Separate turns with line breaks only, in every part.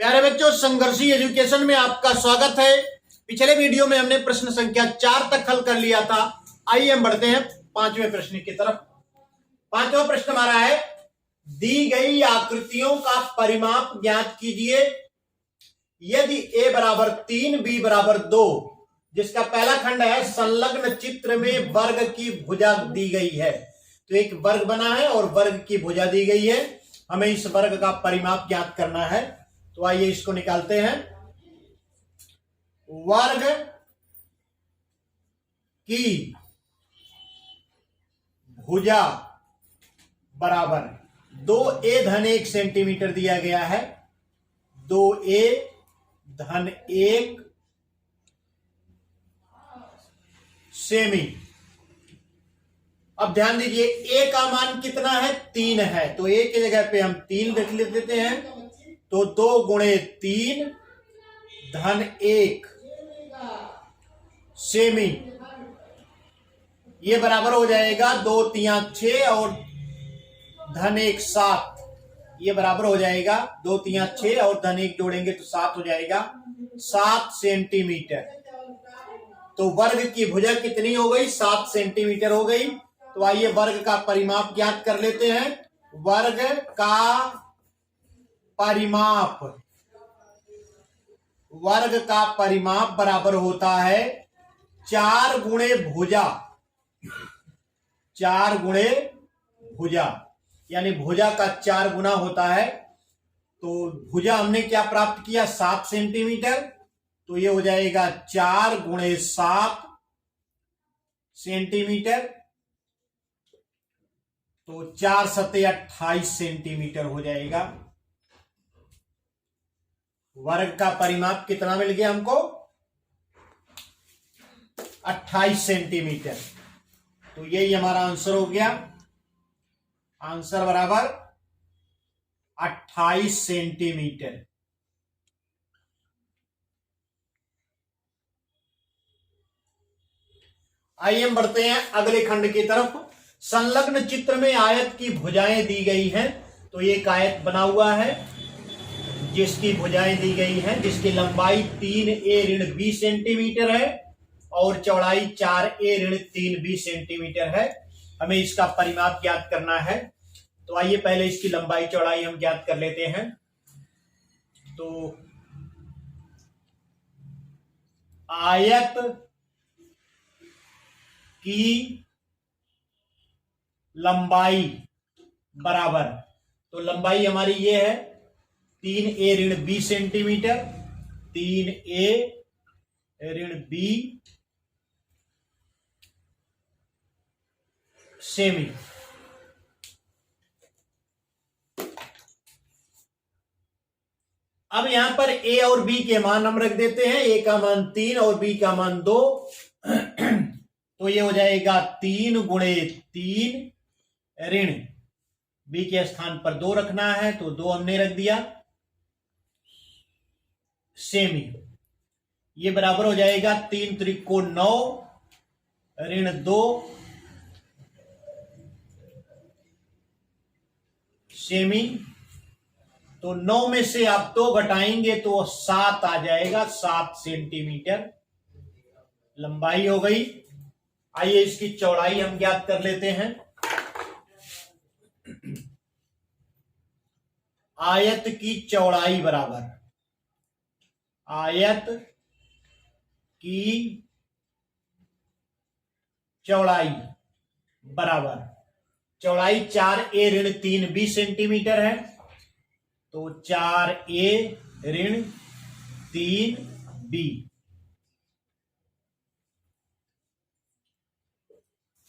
प्यारे बच्चों, संघर्षी एजुकेशन में आपका स्वागत है। पिछले वीडियो में हमने प्रश्न संख्या 4 तक हल कर लिया था। आइए हम बढ़ते हैं 5वें प्रश्न की तरफ। 5वां प्रश्न हमारा है, दी गई आकृतियों का परिमाप ज्ञात कीजिए यदि a बराबर 3 b बराबर 2, जिसका पहला खंड है संलग्न चित्र में वर्ग की भुजा दी गई है। तो एक वर्ग बना है और वर्ग की भुजा दी गई है, हमें इस वर्ग का परिमाप ज्ञात करना है। तो आइए इसको निकालते हैं। वर्ग की भुजा बराबर 2a धन 1 सेंटीमीटर दिया गया है। 2a धन 1 सेमी। अब ध्यान दीजिए, a का मान कितना है? 3 है, तो a की जगह पे हम 3 लिख लेते हैं। तो 2 गुणे 3 धन 1 सेमी, ये बराबर हो जाएगा 2 3 6 और धन 1 7। ये बराबर हो जाएगा 2 3 6 और धन 1 जोड़ेंगे तो 7 हो जाएगा, 7 सेंटीमीटर। तो वर्ग की भुजा कितनी हो गई? 7 सेंटीमीटर हो गई। तो आइए वर्ग का परिमाप ज्ञात कर लेते हैं। वर्ग का परिमाप, वर्ग का परिमाप बराबर होता है 4 गुणे भुजा। 4 गुणे भुजा यानी भुजा का 4 गुना होता है। तो भुजा हमने क्या प्राप्त किया? 7 सेंटीमीटर। तो ये हो जाएगा 4 गुणे 7 सेंटीमीटर। तो 4 सते 28 सेंटीमीटर हो जाएगा। वर्ग का परिमाप कितना मिल गया हमको? 28 सेंटीमीटर। तो यही हमारा आंसर हो गया। आंसर बराबर 28 सेंटीमीटर। आइए हम बढ़ते हैं अगले खंड की तरफ। संलग्न चित्र में आयत की भुजाएं दी गई हैं। तो ये एक आयत बना हुआ है जिसकी भुजाएं दी गई हैं, जिसकी लंबाई 3a ऋण b सेंटीमीटर है और चौड़ाई 4a ऋण 3b सेंटीमीटर है। हमें इसका परिमाप ज्ञात करना है। तो आइए पहले इसकी लंबाई चौड़ाई हम ज्ञात कर लेते हैं। तो आयत की लंबाई बराबर, तो लंबाई हमारी ये है 3a ऋण b सेंटीमीटर, 3a ऋण b सेमी। अब यहां पर a और b के मान हम रख देते हैं। a का मान 3 और b का मान 2। तो ये हो जाएगा 3 गुणे 3 ऋण b के स्थान पर 2 रखना है, तो 2 हमने रख दिया सेमी। ये बराबर हो जाएगा 3 त्रिको 9 ऋण 2 सेमी। तो 9 में से आप 2 घटाएंगे तो 7 आ जाएगा, 7 सेंटीमीटर लंबाई हो गई। आइए इसकी चौड़ाई हम ज्ञात कर लेते हैं। आयत की चौड़ाई बराबर, आयत की चौड़ाई बराबर, चौड़ाई 4a ऋण 3b सेंटीमीटर है। तो 4a ऋण 3b।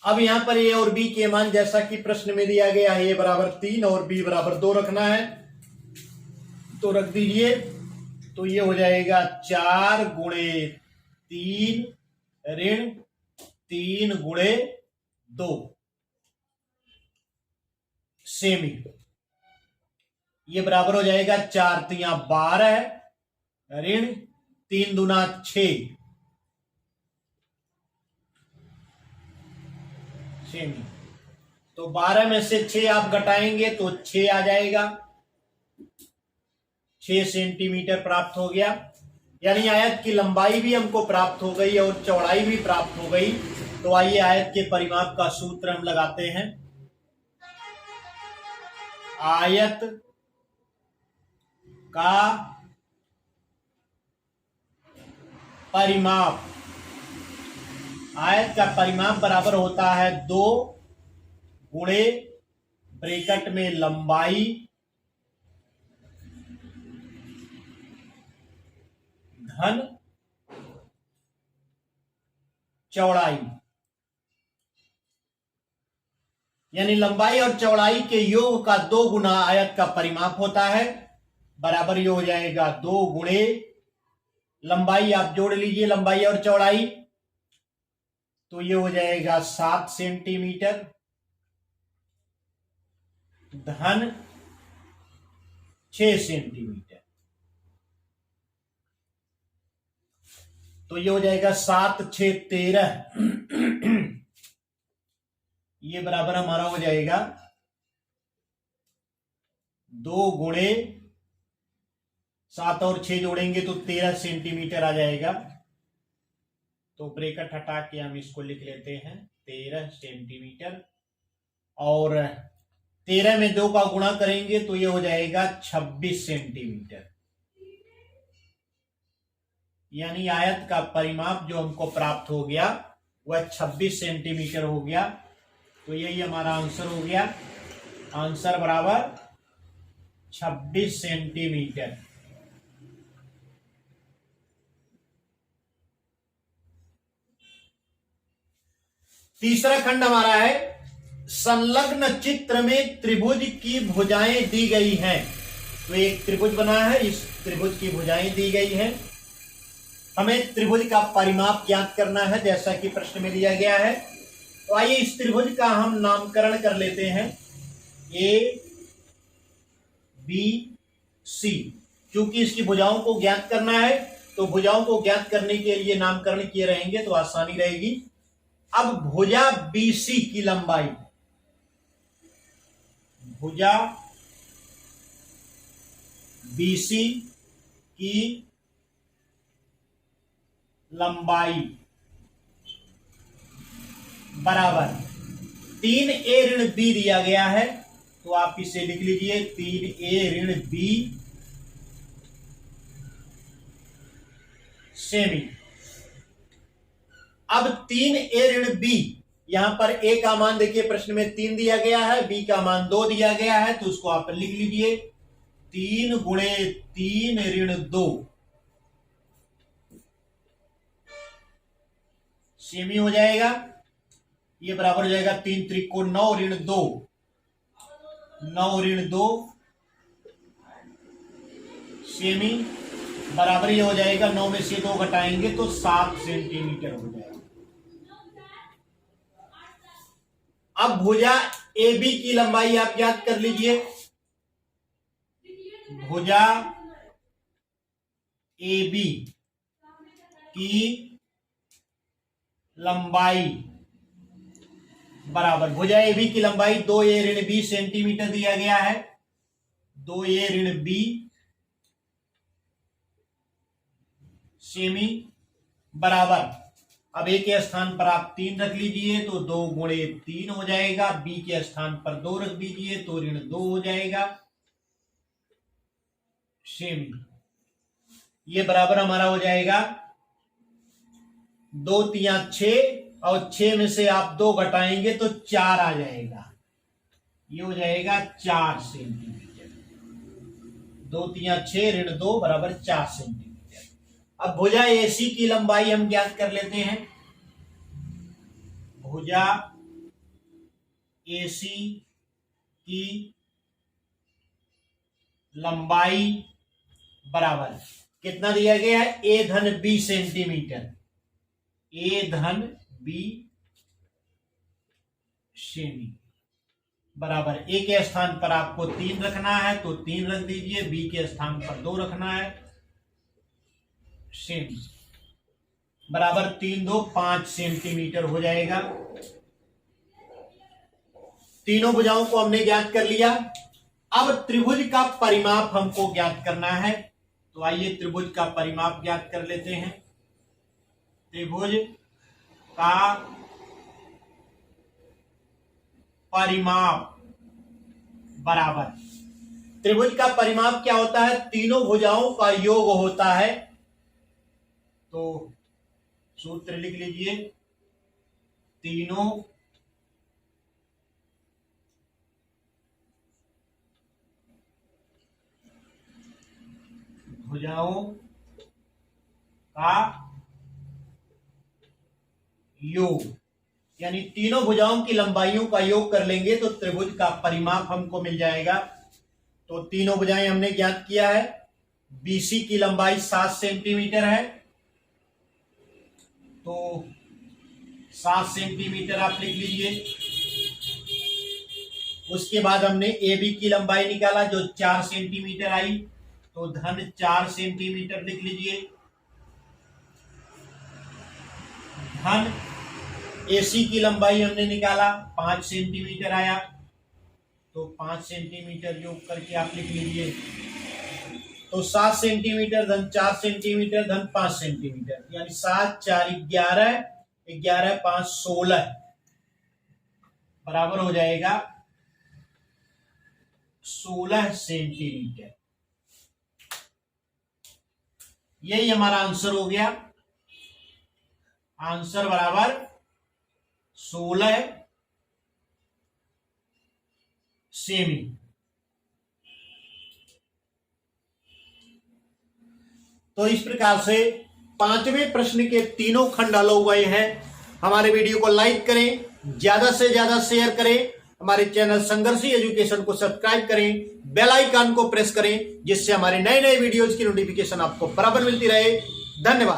अब यहां पर a और b के मान जैसा कि प्रश्न में दिया गया है, a बराबर 3 और b बराबर 2 रखना है, तो रख दीजिए। तो ये हो जाएगा 4 गुणे 3 ऋण 3 गुणे 2 सेमी। ये बराबर हो जाएगा 4 3 12 ऋण 3 दूना 6 सेमी। तो 12 में से 6 आप घटाएंगे तो 6 आ जाएगा, 6 सेंटीमीटर प्राप्त हो गया। यानी आयत की लंबाई भी हमको प्राप्त हो गई और चौड़ाई भी प्राप्त हो गई। तो आइए आयत के परिमाप का सूत्र हम लगाते हैं। आयत का परिमाप, आयत का परिमाप बराबर होता है 2 गुणे ब्रैकेट में लंबाई धन चौड़ाई। यानी लंबाई और चौड़ाई के योग का 2 गुना आयत का परिमाप होता है, बराबर ये हो जाएगा 2 गुणे लंबाई, आप जोड़ लीजिए लंबाई और चौड़ाई, तो ये हो जाएगा 7 सेंटीमीटर धन 6 सेंटीमीटर। तो ये हो जाएगा 7 6 13 ये बराबर हमारा हो जाएगा 2 गुणे 7 और 6 जोड़ेंगे तो 13 सेंटीमीटर आ जाएगा। तो ब्रैकेट हटा के हम इसको लिख लेते हैं 13 सेंटीमीटर, और 13 में 2 का गुणा करेंगे तो ये हो जाएगा 26 सेंटीमीटर। यानी आयत का परिमाप जो हमको प्राप्त हो गया वह 26 सेंटीमीटर हो गया। तो यही हमारा आंसर हो गया। आंसर बराबर 26 सेंटीमीटर। तीसरा खंड हमारा है, संलग्न चित्र में त्रिभुज की भुजाएं दी गई हैं। तो एक त्रिभुज बना है, इस त्रिभुज की भुजाएं दी गई हैं। हमें त्रिभुज का परिमाप ज्ञात करना है जैसा कि प्रश्न में दिया गया है। तो आइए इस त्रिभुज का हम नामकरण कर लेते हैं ए बी सी। क्योंकि इसकी भुजाओं को ज्ञात करना है तो भुजाओं को ज्ञात करने के लिए नामकरण किए रहेंगे तो आसानी रहेगी। अब भुजा बीसी की लंबाई, भुजा बीसी की लंबाई बराबर 3a ऋण b दिया गया है, तो आप इसे लिख लीजिए 3a ऋण b सेमी। अब 3a ऋण b, यहां पर a का मान देखिए प्रश्न में 3 दिया गया है, b का मान 2 दिया गया है, तो उसको आप लिख लीजिए 3 गुणे 3 ऋण 2 सेमी हो जाएगा। ये बराबर हो जाएगा 3 त्रिको 9 ऋण 2, 9 ऋण 2 सेमी बराबर ये हो जाएगा। 9 में से 2 घटाएंगे तो 7 सेंटीमीटर हो जाएगा। अब भुजा ए बी की लंबाई आप याद कर लीजिए। भुजा ए बी की लंबाई बराबर, भुजा ए बी की लंबाई 2a ऋण b सेंटीमीटर दिया गया है, 2a ऋण b सेमी बराबर, अब a के स्थान पर आप 3 रख लीजिए तो 2 गुणे 3 हो जाएगा, b के स्थान पर 2 रख दीजिए तो ऋण 2 हो जाएगा सेमी। ये बराबर हमारा हो जाएगा 2 3 6 और 6 में से आप 2 घटाएंगे तो 4 आ जाएगा। ये हो जाएगा 4 सेंटीमीटर। 2 3 6 ऋण 2 बराबर 4 सेंटीमीटर। अब भुजा एसी की लंबाई हम ज्ञात कर लेते हैं। भुजा एसी की लंबाई बराबर कितना दिया गया है, a धन b सेंटीमीटर, a धन b सेमी बराबर, a के स्थान पर आपको 3 रखना है तो 3 रख दीजिए, b के स्थान पर 2 रखना है सेमी बराबर 3 2 5 सेंटीमीटर हो जाएगा। तीनों भुजाओं को हमने ज्ञात कर लिया। अब त्रिभुज का परिमाप हमको ज्ञात करना है, तो आइए त्रिभुज का परिमाप ज्ञात कर लेते हैं। त्रिभुज का परिमाप बराबर, त्रिभुज का परिमाप क्या होता है? तीनों भुजाओं का योग होता है। तो सूत्र लिख लीजिए, तीनों भुजाओं का योग, यानी तीनों भुजाओं की लंबाइयों का योग कर लेंगे तो त्रिभुज का परिमाप हमको मिल जाएगा। तो तीनों भुजाएं हमने ज्ञात किया है। बीसी की लंबाई 7 सेंटीमीटर है, तो 7 सेंटीमीटर आप लिख लीजिए। उसके बाद हमने AB की लंबाई निकाला जो 4 सेंटीमीटर आई, तो धन 4 सेंटीमीटर लिख लीजिए। धन AC की लंबाई हमने निकाला 5 सेंटीमीटर आया, तो 5 सेंटीमीटर योग करके आप लिख लीजिए। तो 7 सेंटीमीटर धन 4 सेंटीमीटर धन 5 सेंटीमीटर, यानी 7 4 11, 11 5 16 बराबर हो जाएगा 16 सेंटीमीटर। यही हमारा आंसर हो गया। आंसर बराबर 16 सेमी। तो इस प्रकार से पांचवें प्रश्न के तीनों खंड हल हो गए हैं। हमारे वीडियो को लाइक करें, ज्यादा से ज्यादा शेयर करें, हमारे चैनल संघर्षी एजुकेशन को सब्सक्राइब करें, बेल आइकन को प्रेस करें, जिससे हमारे नए नए वीडियोज की नोटिफिकेशन आपको बराबर मिलती रहे। धन्यवाद।